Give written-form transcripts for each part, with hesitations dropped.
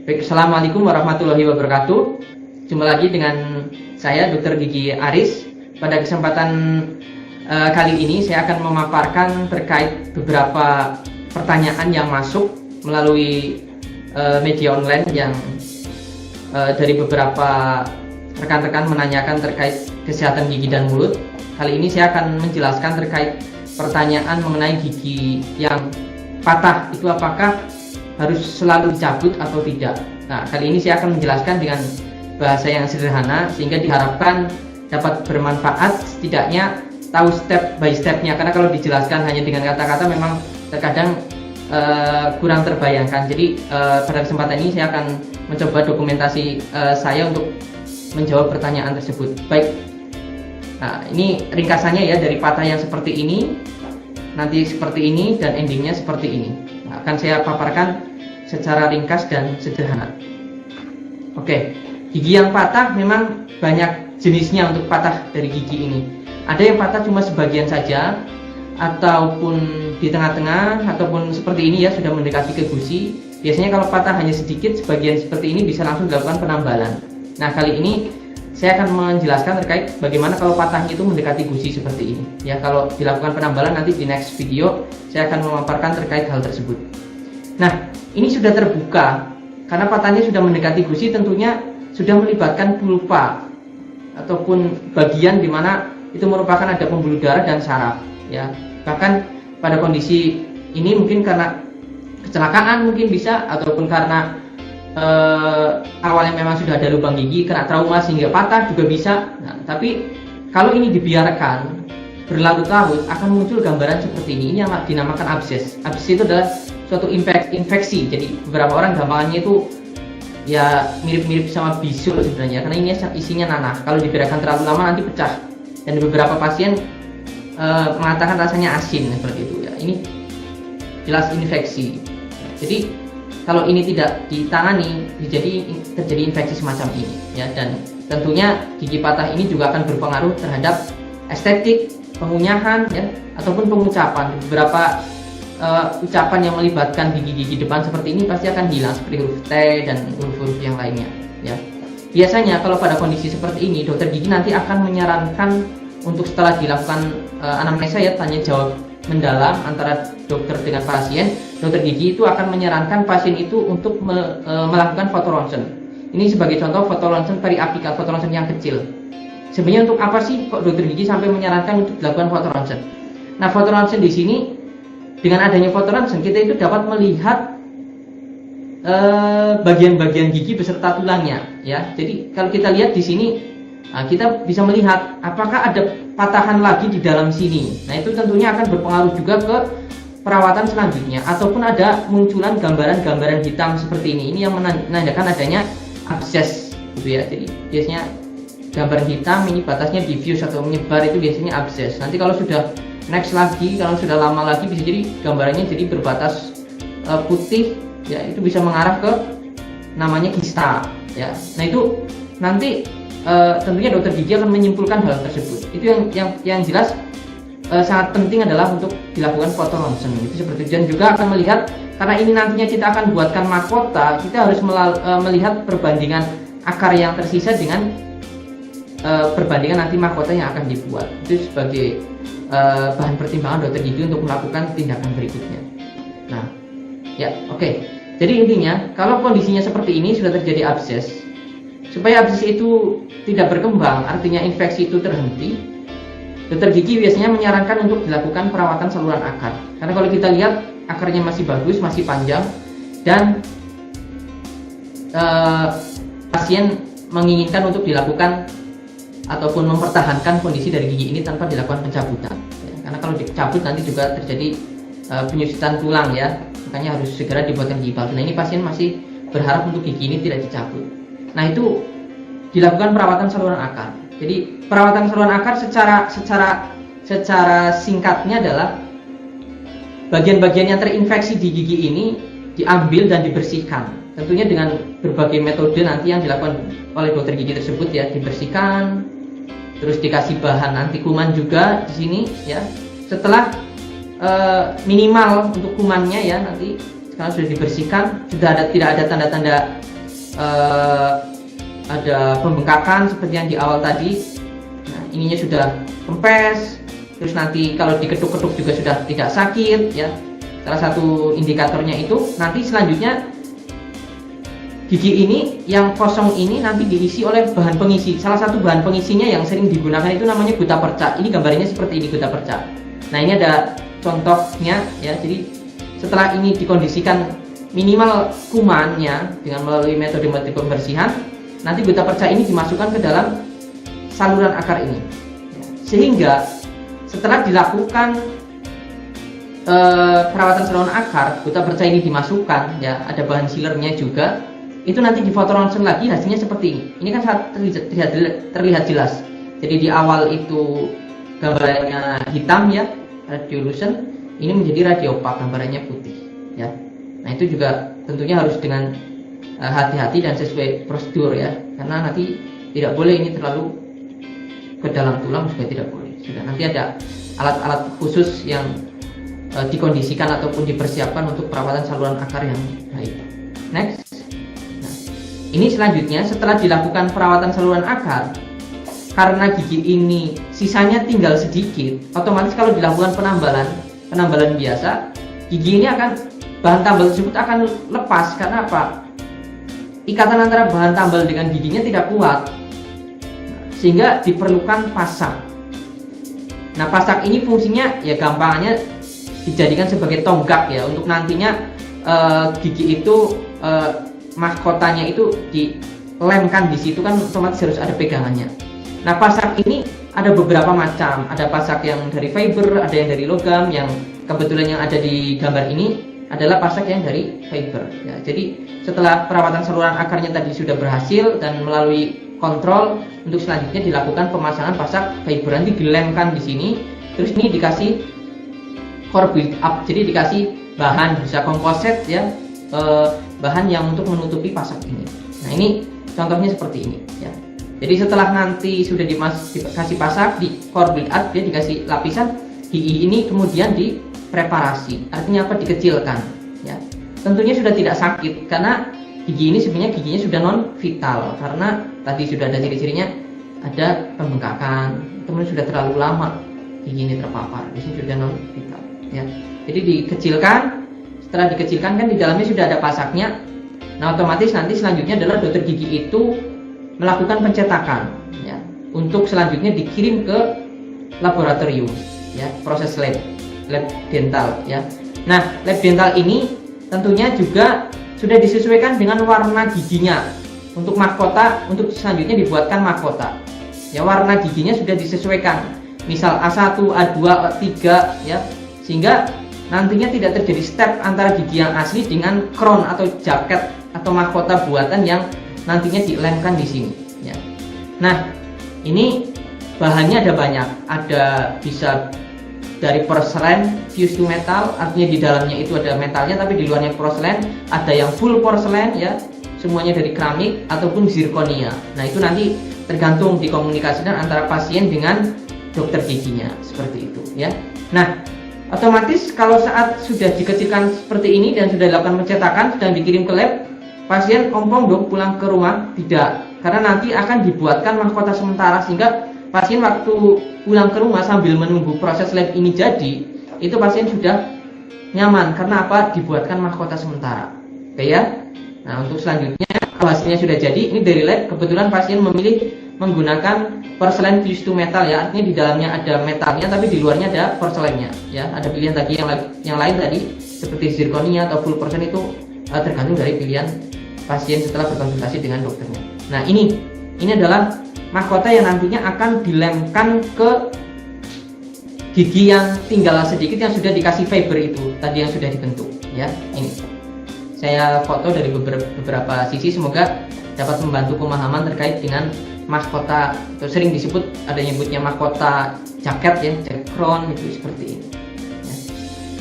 Baik, Assalamualaikum warahmatullahi wabarakatuh. Jumpa lagi dengan saya Dr. Gigi Aris. Pada kesempatan kali ini saya akan memaparkan terkait beberapa pertanyaan yang masuk melalui media online yang dari beberapa rekan-rekan menanyakan terkait kesehatan gigi dan mulut. Kali ini saya akan menjelaskan terkait pertanyaan mengenai gigi yang patah itu apakah harus selalu dicabut atau tidak. Nah, kali ini saya akan menjelaskan dengan bahasa yang sederhana sehingga diharapkan dapat bermanfaat, setidaknya tahu step by stepnya, karena kalau dijelaskan hanya dengan kata-kata memang terkadang kurang terbayangkan. Jadi pada kesempatan ini saya akan mencoba dokumentasi saya untuk menjawab pertanyaan tersebut. Baik, nah ini ringkasannya ya, dari patah yang seperti ini, nanti seperti ini, dan endingnya seperti ini. Nah, akan saya paparkan secara ringkas dan sederhana. Oke, gigi yang patah memang banyak jenisnya untuk patah dari gigi ini. Ada yang patah cuma sebagian saja, ataupun di tengah-tengah, ataupun seperti ini ya, sudah mendekati ke gusi. Biasanya kalau patah hanya sedikit, sebagian seperti ini bisa langsung dilakukan penambalan. Nah, kali ini saya akan menjelaskan terkait bagaimana kalau patahnya itu mendekati gusi seperti ini. Ya, kalau dilakukan penambalan nanti di next video saya akan memaparkan terkait hal tersebut. Nah, ini sudah terbuka karena patahnya sudah mendekati gusi, tentunya sudah melibatkan pulpa ataupun bagian di mana itu merupakan ada pembuluh darah dan saraf. Ya, bahkan pada kondisi ini mungkin karena kecelakaan mungkin bisa, ataupun karena awalnya memang sudah ada lubang gigi, kena trauma sehingga patah juga bisa. Nah, tapi kalau ini dibiarkan berlarut-larut akan muncul gambaran seperti ini. Ini yang dinamakan abses. Abses itu adalah suatu infeksi. Jadi beberapa orang gampangannya itu ya mirip-mirip sama bisul sebenarnya, karena ini isinya nanah. Kalau dibiarkan terlalu lama nanti pecah. Dan beberapa pasien mengatakan rasanya asin seperti itu ya. Ini jelas infeksi. Jadi kalau ini tidak ditangani, terjadi infeksi semacam ini ya. Dan tentunya gigi patah ini juga akan berpengaruh terhadap estetik, pengunyahan ya, ataupun pengucapan. Beberapa ucapan yang melibatkan gigi-gigi depan seperti ini pasti akan hilang, seperti huruf T dan huruf-huruf yang lainnya ya. Biasanya kalau pada kondisi seperti ini, dokter gigi nanti akan menyarankan untuk setelah dilakukan anamnesa ya, tanya jawab mendalam antara dokter dengan pasien, dokter gigi itu akan menyarankan pasien itu untuk melakukan foto ronsen. Ini sebagai contoh foto ronsen periapikal, foto ronsen yang kecil. Sebenarnya untuk apa sih kok dokter gigi sampai menyarankan untuk dilakukan foto ronsen? Nah, foto ronsen di sini, dengan adanya foto ronsen kita itu dapat melihat bagian-bagian gigi beserta tulangnya ya. Jadi kalau kita lihat di sini, kita bisa melihat apakah ada patahan lagi di dalam sini. Nah, itu tentunya akan berpengaruh juga ke perawatan selanjutnya, ataupun ada munculan gambaran-gambaran hitam seperti ini. Ini yang menandakan adanya abses gitu ya. Jadi biasanya gambaran hitam ini batasnya diffuse atau menyebar, itu biasanya abses. Nanti kalau sudah next lagi, kalau sudah lama lagi, bisa jadi gambarannya jadi berbatas putih ya, itu bisa mengarah ke namanya kista ya. Nah, itu nanti tentunya dokter gigi akan menyimpulkan hal tersebut. Itu yang jelas sangat penting adalah untuk dilakukan foto ronsen itu seperti itu. Dan juga akan melihat, karena ini nantinya kita akan buatkan mahkota, kita harus melihat perbandingan akar yang tersisa dengan perbandingan nanti mahkota yang akan dibuat. Itu sebagai bahan pertimbangan dokter gigi untuk melakukan tindakan berikutnya. Nah, ya oke. Jadi intinya, kalau kondisinya seperti ini, sudah terjadi abses, supaya abses itu tidak berkembang, artinya infeksi itu terhenti, dokter gigi biasanya menyarankan untuk dilakukan perawatan saluran akar. Karena kalau kita lihat akarnya masih bagus, masih panjang, dan pasien menginginkan untuk dilakukan ataupun mempertahankan kondisi dari gigi ini tanpa dilakukan pencabutan ya. Karena kalau dicabut nanti juga terjadi penyusutan tulang ya, makanya harus segera dibuatkan gigi palsu. Nah, ini pasien masih berharap untuk gigi ini tidak dicabut. Nah, itu dilakukan perawatan saluran akar. Jadi perawatan saluran akar secara singkatnya adalah bagian-bagian yang terinfeksi di gigi ini diambil dan dibersihkan. Tentunya dengan berbagai metode nanti yang dilakukan oleh dokter gigi tersebut ya, dibersihkan, terus dikasih bahan anti kuman juga di sini ya. Setelah minimal untuk kumannya ya, nanti sekarang sudah dibersihkan, tidak ada tanda-tanda ada pembengkakan seperti yang di awal tadi. Nah, ininya sudah kempes, terus nanti kalau diketuk-ketuk juga sudah tidak sakit ya. Salah satu indikatornya itu. Nanti selanjutnya gigi ini yang kosong ini nanti diisi oleh bahan pengisi. Salah satu bahan pengisinya yang sering digunakan itu namanya gutta perca. Ini gambarnya seperti ini, gutta perca. Nah, ini ada contohnya ya. Jadi setelah ini dikondisikan minimal kumannya dengan melalui metode pembersihan, nanti gutta perca ini dimasukkan ke dalam saluran akar ini. Sehingga setelah dilakukan perawatan saluran akar, gutta perca ini dimasukkan ya, ada bahan sealernya juga. Itu nanti di foto ronsen lagi hasilnya seperti ini. Ini kan terlihat jelas. Jadi di awal itu gambarnya hitam ya, radiolucent. Ini menjadi radiopak, gambarannya putih ya. Nah, itu juga tentunya harus dengan hati-hati dan sesuai prosedur ya, karena nanti tidak boleh ini terlalu ke dalam tulang, juga tidak boleh. Sudah nanti ada alat-alat khusus yang dikondisikan ataupun dipersiapkan untuk perawatan saluran akar yang baik. Next. Nah, ini selanjutnya setelah dilakukan perawatan saluran akar, karena gigi ini sisanya tinggal sedikit, otomatis kalau dilakukan penambalan biasa, gigi ini bahan tambal tersebut akan lepas. Karena apa? Ikatan antara bahan tambal dengan giginya tidak kuat, sehingga diperlukan pasak. Nah, pasak ini fungsinya ya gampangnya dijadikan sebagai tonggak ya, untuk nantinya gigi itu mahkotanya itu dilemkan di situ, kan otomatis harus ada pegangannya. Nah, pasak ini ada beberapa macam. Ada pasak yang dari fiber, ada yang dari logam. Yang kebetulan yang ada di gambar ini adalah pasak yang dari fiber ya. Jadi setelah perawatan saluran akarnya tadi sudah berhasil dan melalui kontrol, untuk selanjutnya dilakukan pemasangan pasak fiber. Nanti dilemkan di sini, terus ini dikasih core build up, jadi dikasih bahan, bisa komposit ya, bahan yang untuk menutupi pasak ini. Nah, ini contohnya seperti ini ya. Jadi setelah nanti sudah dikasih pasak di core build up, dia dikasih lapisan gigi ini, kemudian dipreparasi. Artinya apa? Dikecilkan ya. Tentunya sudah tidak sakit, karena gigi ini sebenarnya giginya sudah non vital, karena tadi sudah ada ciri-cirinya, ada pembengkakan, kemudian sudah terlalu lama gigi ini terpapar, di sini sudah non vital ya. Jadi dikecilkan. Setelah dikecilkan kan di dalamnya sudah ada pasaknya. Nah, otomatis nanti selanjutnya adalah dokter gigi itu melakukan pencetakan ya, untuk selanjutnya dikirim ke laboratorium ya, proses lab dental ya. Nah, lab dental ini tentunya juga sudah disesuaikan dengan warna giginya untuk mahkota, untuk selanjutnya dibuatkan mahkota ya. Warna giginya sudah disesuaikan, misal A1, A2, A3 ya, sehingga nantinya tidak terjadi step antara gigi yang asli dengan crown atau jaket atau mahkota buatan yang nantinya dilemkan di sini ya. Nah, ini bahannya ada banyak, ada bisa dari porselen fused to metal, artinya di dalamnya itu ada metalnya tapi di luarnya porselen. Ada yang full porselen ya, semuanya dari keramik ataupun zirconia. Nah, itu nanti tergantung dikomunikasikan antara pasien dengan dokter giginya, seperti itu ya. Nah, otomatis kalau saat sudah dikecilkan seperti ini dan sudah dilakukan pencetakan, sudah dikirim ke lab, pasien ompong dong pulang ke rumah? Tidak, karena nanti akan dibuatkan mahkota sementara, sehingga pasien waktu pulang ke rumah sambil menunggu proses lab ini jadi, itu pasien sudah nyaman. Karena apa? Dibuatkan mahkota sementara. Oke ya. Nah, untuk selanjutnya kalau hasilnya sudah jadi, ini dari lab, kebetulan pasien memilih menggunakan porselen fused to metal ya, artinya di dalamnya ada metalnya tapi di luarnya ada porselennya ya. Ada pilihan tadi yang lain tadi seperti zirconia atau full porselen, itu tergantung dari pilihan pasien setelah berkonsultasi dengan dokternya. Nah, ini adalah mahkota yang nantinya akan dilemkan ke gigi yang tinggal sedikit yang sudah dikasih fiber itu tadi yang sudah dibentuk ya. Ini saya foto dari beberapa sisi, semoga dapat membantu pemahaman terkait dengan mahkota, atau sering disebut ada nyebutnya mahkota jaket ya, jaket crown, itu seperti ini ya.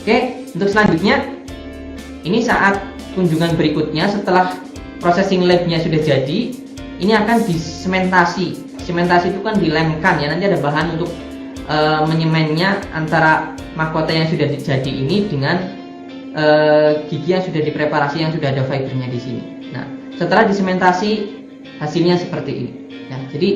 Oke, untuk selanjutnya ini saat kunjungan berikutnya setelah processing labnya sudah jadi, ini akan disementasi. Sementasi itu kan dilemkan ya, nanti ada bahan untuk menyemennya antara mahkota yang sudah jadi ini dengan gigi yang sudah dipreparasi, yang sudah ada fibernya di sini. Nah, setelah disementasi hasilnya seperti ini. Ya, jadi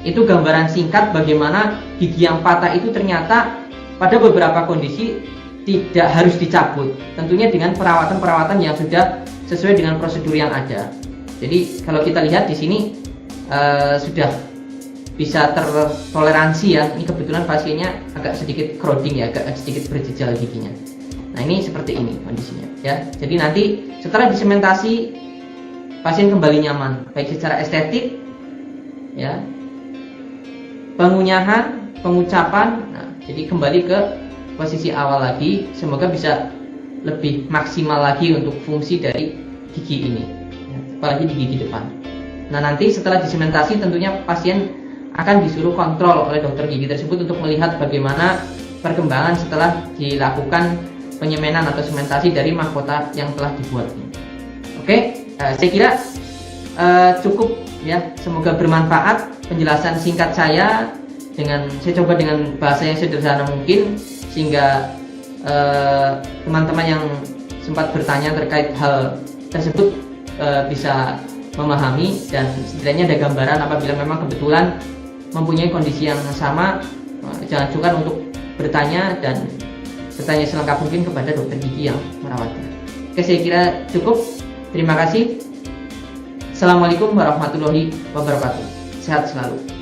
itu gambaran singkat bagaimana gigi yang patah itu ternyata pada beberapa kondisi tidak harus dicabut, tentunya dengan perawatan-perawatan yang sudah sesuai dengan prosedur yang ada. Jadi kalau kita lihat di sini sudah bisa tertoleransi ya. Ini kebetulan pasiennya agak sedikit crowding ya, agak sedikit berjejal giginya. Nah ini seperti ini kondisinya ya. Jadi nanti setelah disementasi pasien kembali nyaman, baik secara estetik ya, pengunyahan, pengucapan. Nah, jadi kembali ke posisi awal lagi, semoga bisa lebih maksimal lagi untuk fungsi dari gigi ini ya, apalagi di gigi depan. Nah nanti setelah disementasi tentunya pasien akan disuruh kontrol oleh dokter gigi tersebut untuk melihat bagaimana perkembangan setelah dilakukan penyemenan atau sementasi dari mahkota yang telah dibuat ini. Oke, saya kira cukup ya, semoga bermanfaat penjelasan singkat saya coba dengan bahasa yang sederhana mungkin, sehingga teman-teman yang sempat bertanya terkait hal tersebut bisa memahami, dan setidaknya ada gambaran apabila memang kebetulan mempunyai kondisi yang sama. Jangan sungkan untuk bertanya dan bertanya selengkap mungkin kepada dokter gigi yang merawatnya. Oke, saya kira cukup. Terima kasih. Assalamualaikum warahmatullahi wabarakatuh. Sehat selalu.